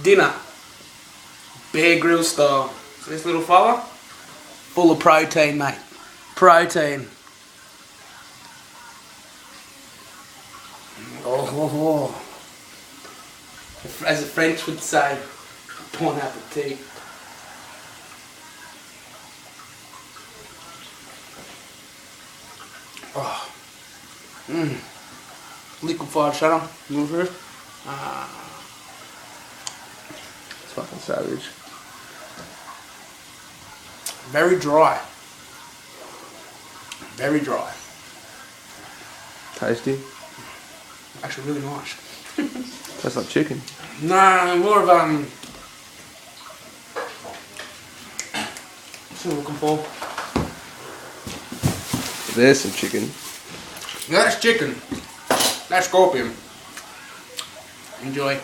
dinner. Bear Grill style. So this little fella, full of protein, mate. Protein. Oh. As the French would say, bon appetit. Oh. Liquefied shuttle. You want first? It's fucking savage. Very dry. Very dry. Tasty. Actually really nice. Tastes like chicken. No, more of what's it looking for? There's some chicken. That's chicken. That's scorpion. Enjoy.